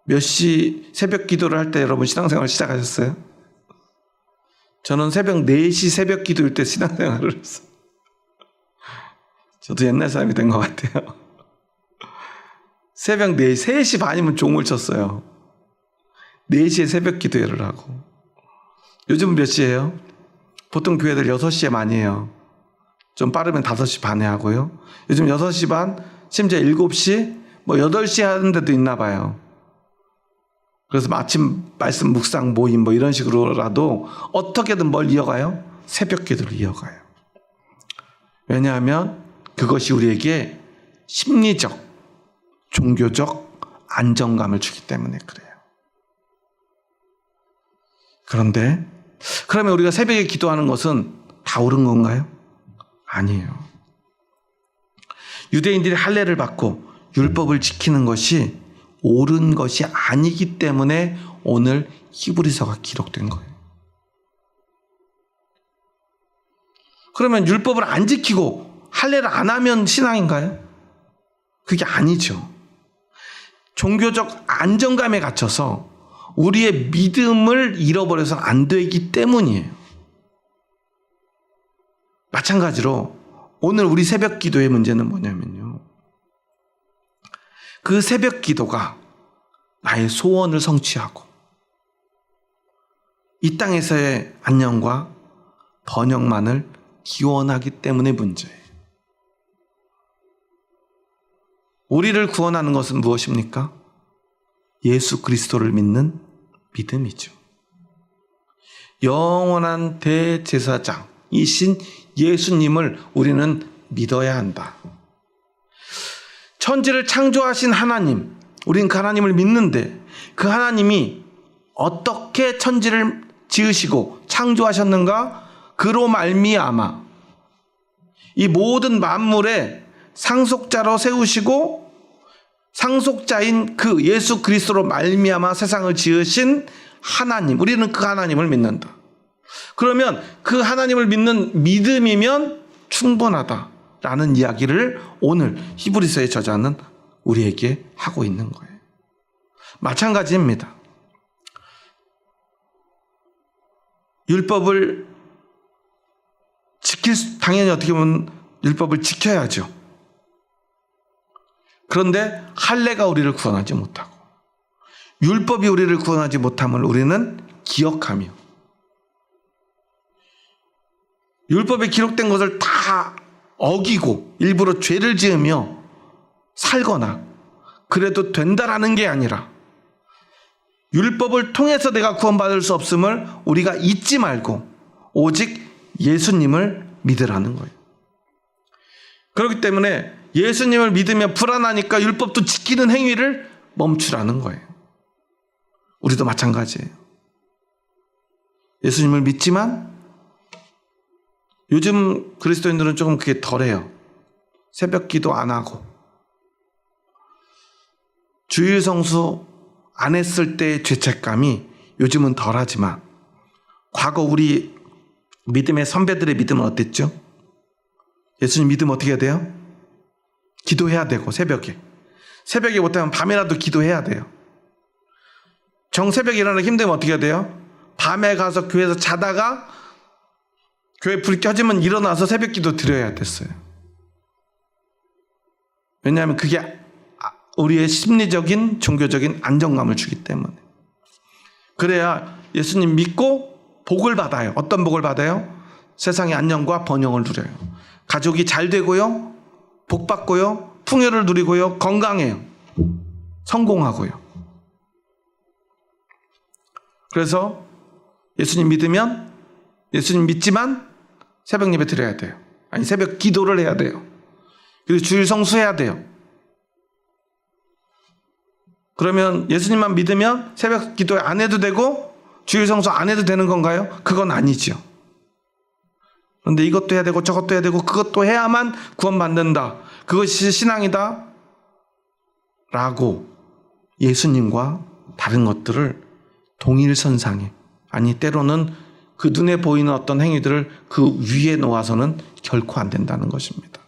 몇 시 새벽 기도를 할 때 여러분 신앙생활 시작하셨어요? 저는 새벽 4시 새벽 기도일 때 신앙생활을 했어요. 저도 옛날 사람이 된 것 같아요. 새벽 4시, 3시 반이면 종을 쳤어요. 4시에 새벽 기도회를 하고. 요즘은 몇 시예요? 보통 교회들 6시에 많이 해요. 좀 빠르면 5시 반에 하고요. 요즘 6시 반, 심지어 7시, 8시 하는 데도 있나 봐요. 그래서 아침 말씀 묵상 모임 이런 식으로라도 어떻게든 뭘 이어가요? 새벽 기도를 이어가요. 왜냐하면 그것이 우리에게 심리적, 종교적 안정감을 주기 때문에 그래요. 그런데 그러면 우리가 새벽에 기도하는 것은 다 옳은 건가요? 아니에요. 유대인들이 할례를 받고 율법을 지키는 것이 옳은 것이 아니기 때문에 오늘 히브리서가 기록된 거예요. 그러면 율법을 안 지키고 할례를 안 하면 신앙인가요? 그게 아니죠. 종교적 안정감에 갇혀서 우리의 믿음을 잃어버려서 안 되기 때문이에요. 마찬가지로 오늘 우리 새벽 기도의 문제는 뭐냐면요, 그 새벽 기도가 나의 소원을 성취하고 이 땅에서의 안녕과 번영만을 기원하기 때문에 문제예요. 우리를 구원하는 것은 무엇입니까? 예수 그리스도를 믿는 믿음이죠. 영원한 대제사장이신 예수님을 우리는 믿어야 한다. 천지를 창조하신 하나님, 우린 그 하나님을 믿는데 그 하나님이 어떻게 천지를 지으시고 창조하셨는가? 그로 말미암아 이 모든 만물의 상속자로 세우시고 상속자인 그 예수 그리스도로 말미암아 세상을 지으신 하나님, 우리는 그 하나님을 믿는다. 그러면 그 하나님을 믿는 믿음이면 충분하다라는 이야기를 오늘 히브리서의 저자는 우리에게 하고 있는 거예요. 마찬가지입니다. 율법을 당연히 어떻게 보면 율법을 지켜야죠. 그런데 할례가 우리를 구원하지 못하고 율법이 우리를 구원하지 못함을 우리는 기억하며 율법에 기록된 것을 다 어기고 일부러 죄를 지으며 살거나 그래도 된다라는 게 아니라 율법을 통해서 내가 구원받을 수 없음을 우리가 잊지 말고 오직 예수님을 믿으라는 거예요. 그렇기 때문에 예수님을 믿으면 불안하니까 율법도 지키는 행위를 멈추라는 거예요. 우리도 마찬가지예요. 예수님을 믿지만 요즘 그리스도인들은 조금 그게 덜해요. 새벽 기도 안 하고 주일 성수 안 했을 때의 죄책감이 요즘은 덜하지만 과거 우리 믿음의 선배들의 믿음은 어땠죠? 예수님 믿으면 어떻게 해야 돼요? 기도해야 되고 새벽에 못하면 밤에라도 기도해야 돼요. 정새벽에 일어나기 힘들면 어떻게 해야 돼요? 밤에 가서 교회에서 자다가 교회 불 켜지면 일어나서 새벽 기도 드려야 됐어요. 왜냐하면 그게 우리의 심리적인 종교적인 안정감을 주기 때문에. 그래야 예수님 믿고 복을 받아요. 어떤 복을 받아요? 세상의 안녕과 번영을 누려요. 가족이 잘 되고요, 복 받고요, 풍요를 누리고요, 건강해요, 성공하고요. 그래서 예수님 믿지만 새벽 예배 드려야 돼요. 아니 새벽 기도를 해야 돼요. 그리고 주일 성수해야 돼요. 그러면 예수님만 믿으면 새벽 기도 안 해도 되고 주일 성수 안 해도 되는 건가요? 그건 아니죠. 그런데 이것도 해야 되고 저것도 해야 되고 그것도 해야만 구원받는다, 그것이 신앙이다 라고 예수님과 다른 것들을 동일선상에, 아니 때로는 그 눈에 보이는 어떤 행위들을 그 위에 놓아서는 결코 안 된다는 것입니다.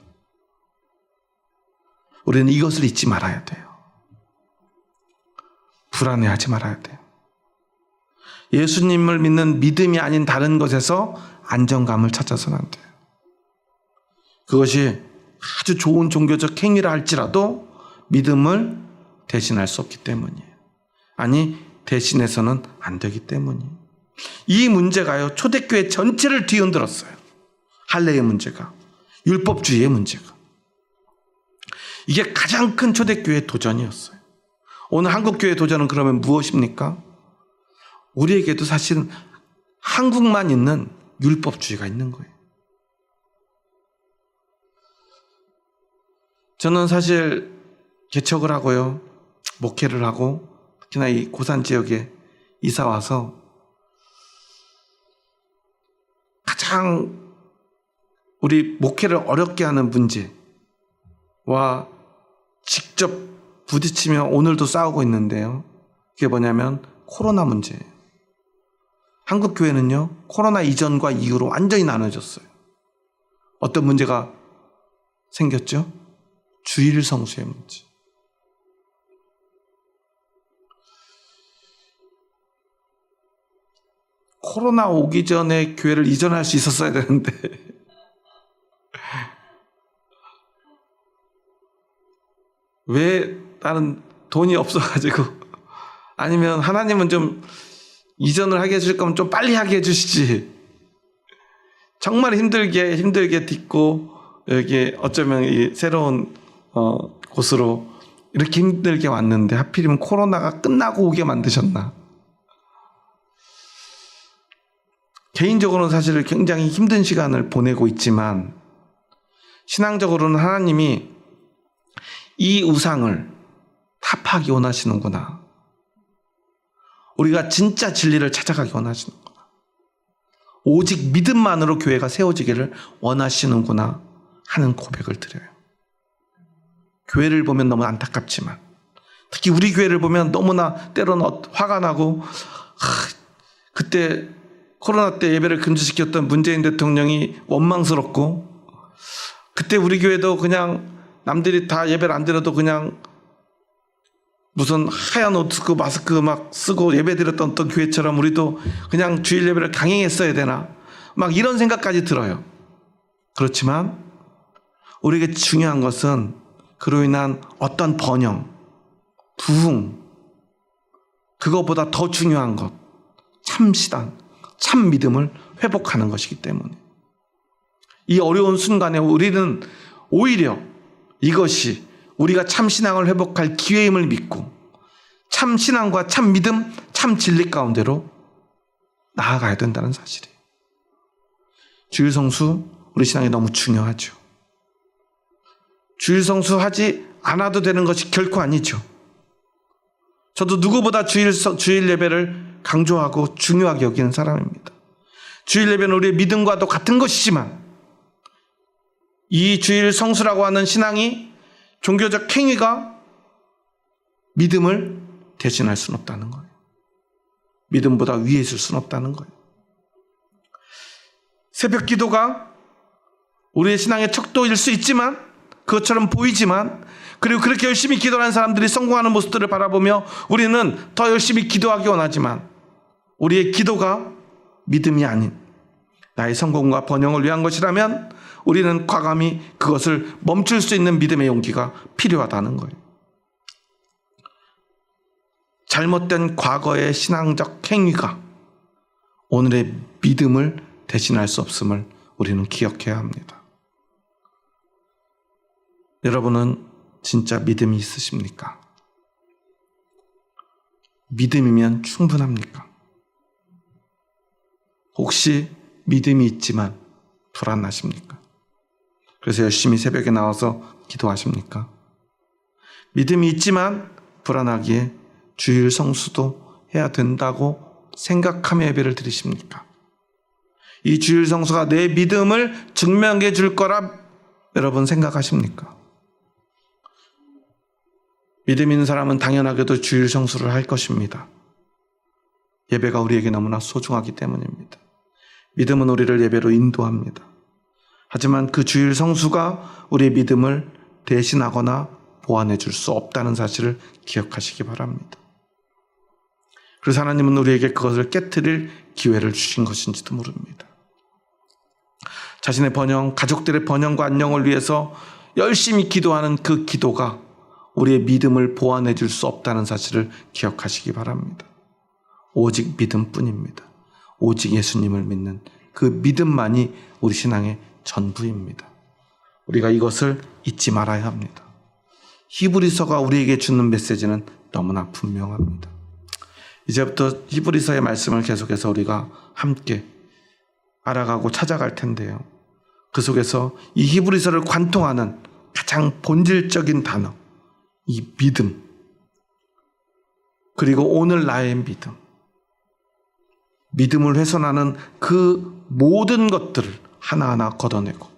우리는 이것을 잊지 말아야 돼요. 불안해하지 말아야 돼요. 예수님을 믿는 믿음이 아닌 다른 것에서 안정감을 찾아서는 안 돼요. 그것이 아주 좋은 종교적 행위라 할지라도 믿음을 대신할 수 없기 때문이에요. 아니 대신해서는 안 되기 때문이에요. 이 문제가요 초대교회 전체를 뒤흔들었어요. 할례의 문제가, 율법주의의 문제가. 이게 가장 큰 초대교회의 도전이었어요. 오늘 한국교회의 도전은 그러면 무엇입니까? 우리에게도 사실은 한국만 있는 율법주의가 있는 거예요. 저는 사실 개척을 하고요, 목회를 하고 특히나 이 고산 지역에 이사 와서 가장 우리 목회를 어렵게 하는 문제와 직접 부딪히며 오늘도 싸우고 있는데요. 그게 뭐냐면 코로나 문제예요. 한국 교회는요 코로나 이전과 이후로 완전히 나눠졌어요. 어떤 문제가 생겼죠? 주일 성수의 문제. 코로나 오기 전에 교회를 이전할 수 있었어야 되는데 왜 나는 돈이 없어가지고 아니면 하나님은 좀 이전을 하게 해줄 거면 좀 빨리 하게 해주시지. 정말 힘들게 딛고 여기 어쩌면 이 새로운 곳으로 이렇게 힘들게 왔는데 하필이면 코로나가 끝나고 오게 만드셨나. 개인적으로는 사실 굉장히 힘든 시간을 보내고 있지만 신앙적으로는 하나님이 이 우상을 타파하기 원하시는구나. 우리가 진짜 진리를 찾아가기 원하시는구나. 오직 믿음만으로 교회가 세워지기를 원하시는구나 하는 고백을 드려요. 교회를 보면 너무 안타깝지만 특히 우리 교회를 보면 너무나 때로는 화가 나고 그때 코로나 때 예배를 금지시켰던 문재인 대통령이 원망스럽고 그때 우리 교회도 그냥 남들이 다 예배를 안 드려도 그냥 무슨 하얀 옷 쓰고 마스크 막 쓰고 예배 드렸던 어떤 교회처럼 우리도 그냥 주일 예배를 강행했어야 되나 막 이런 생각까지 들어요. 그렇지만 우리에게 중요한 것은 그로 인한 어떤 번영, 부흥, 그것보다 더 중요한 것, 참 신앙, 참 믿음을 회복하는 것이기 때문에 이 어려운 순간에 우리는 오히려 이것이 우리가 참 신앙을 회복할 기회임을 믿고 참 신앙과 참 믿음, 참 진리 가운데로 나아가야 된다는 사실이에요. 주일 성수 우리 신앙에 너무 중요하죠. 주일 성수 하지 않아도 되는 것이 결코 아니죠. 저도 누구보다 주일 예배를 강조하고 중요하게 여기는 사람입니다. 주일 예배는 우리의 믿음과도 같은 것이지만 이 주일 성수라고 하는 신앙이 종교적 행위가 믿음을 대신할 수는 없다는 거예요. 믿음보다 위에 있을 수는 없다는 거예요. 새벽 기도가 우리의 신앙의 척도일 수 있지만 그것처럼 보이지만 그리고 그렇게 열심히 기도하는 사람들이 성공하는 모습들을 바라보며 우리는 더 열심히 기도하기 원하지만 우리의 기도가 믿음이 아닌 나의 성공과 번영을 위한 것이라면 우리는 과감히 그것을 멈출 수 있는 믿음의 용기가 필요하다는 거예요. 잘못된 과거의 신앙적 행위가 오늘의 믿음을 대신할 수 없음을 우리는 기억해야 합니다. 여러분은 진짜 믿음이 있으십니까? 믿음이면 충분합니까? 혹시 믿음이 있지만 불안하십니까? 그래서 열심히 새벽에 나와서 기도하십니까? 믿음이 있지만 불안하기에 주일 성수도 해야 된다고 생각하며 예배를 드리십니까? 이 주일 성수가 내 믿음을 증명해 줄 거라 여러분 생각하십니까? 믿음 있는 사람은 당연하게도 주일 성수를 할 것입니다. 예배가 우리에게 너무나 소중하기 때문입니다. 믿음은 우리를 예배로 인도합니다. 하지만 그 주일 성수가 우리의 믿음을 대신하거나 보완해 줄 수 없다는 사실을 기억하시기 바랍니다. 그래서 하나님은 우리에게 그것을 깨트릴 기회를 주신 것인지도 모릅니다. 자신의 번영, 가족들의 번영과 안녕을 위해서 열심히 기도하는 그 기도가 우리의 믿음을 보완해 줄 수 없다는 사실을 기억하시기 바랍니다. 오직 믿음뿐입니다. 오직 예수님을 믿는 그 믿음만이 우리 신앙의 전부입니다. 우리가 이것을 잊지 말아야 합니다. 히브리서가 우리에게 주는 메시지는 너무나 분명합니다. 이제부터 히브리서의 말씀을 계속해서 우리가 함께 알아가고 찾아갈 텐데요. 그 속에서 이 히브리서를 관통하는 가장 본질적인 단어, 이 믿음, 그리고 오늘 나의 믿음을 훼손하는 그 모든 것들을 하나하나 걷어내고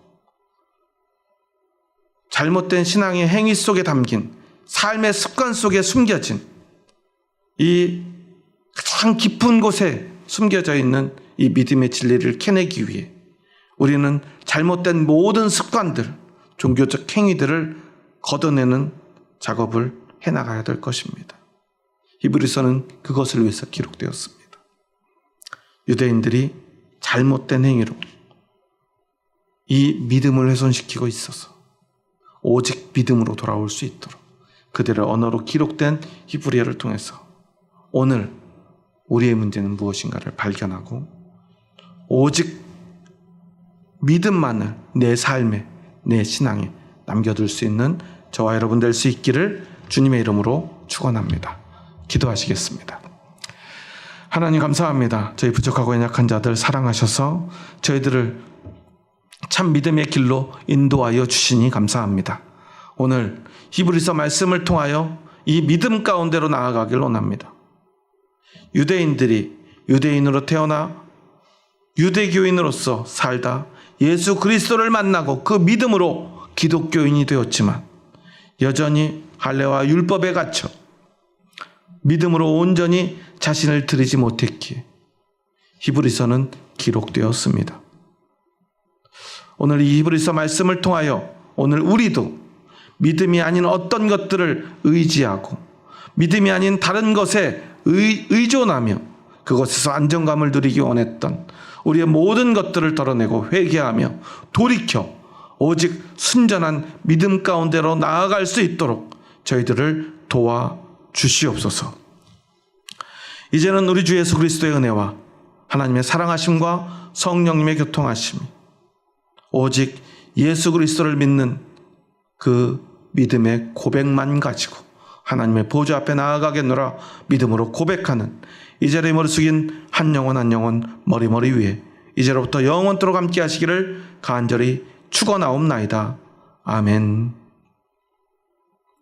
잘못된 신앙의 행위 속에 담긴 삶의 습관 속에 숨겨진 이 가장 깊은 곳에 숨겨져 있는 이 믿음의 진리를 캐내기 위해 우리는 잘못된 모든 습관들, 종교적 행위들을 걷어내는 작업을 해나가야 될 것입니다. 히브리서는 그것을 위해서 기록되었습니다. 유대인들이 잘못된 행위로 이 믿음을 훼손시키고 있어서 오직 믿음으로 돌아올 수 있도록 그들의 언어로 기록된 히브리어를 통해서 오늘 우리의 문제는 무엇인가를 발견하고 오직 믿음만을 내 삶에, 내 신앙에 남겨둘 수 있는 저와 여러분 될 수 있기를 주님의 이름으로 축원합니다. 기도하시겠습니다. 하나님 감사합니다. 저희 부족하고 연약한 자들 사랑하셔서 저희들을 참 믿음의 길로 인도하여 주시니 감사합니다. 오늘 히브리서 말씀을 통하여 이 믿음 가운데로 나아가길 원합니다. 유대인들이 유대인으로 태어나 유대교인으로서 살다 예수 그리스도를 만나고 그 믿음으로 기독교인이 되었지만 여전히 할례와 율법에 갇혀 믿음으로 온전히 자신을 드리지 못했기에 히브리서는 기록되었습니다. 오늘 이 히브리서 말씀을 통하여 오늘 우리도 믿음이 아닌 어떤 것들을 의지하고 믿음이 아닌 다른 것에 의존하며 그것에서 안정감을 누리기 원했던 우리의 모든 것들을 덜어내고 회개하며 돌이켜 오직 순전한 믿음 가운데로 나아갈 수 있도록 저희들을 도와주시옵소서. 이제는 우리 주 예수 그리스도의 은혜와 하나님의 사랑하심과 성령님의 교통하심이 오직 예수 그리스도를 믿는 그 믿음의 고백만 가지고 하나님의 보좌 앞에 나아가겠노라 믿음으로 고백하는 이 자리에 머리 숙인 한 영혼 머리 위에 이제로부터 영원토록 함께 하시기를 간절히 축원하옵나이다. 아멘.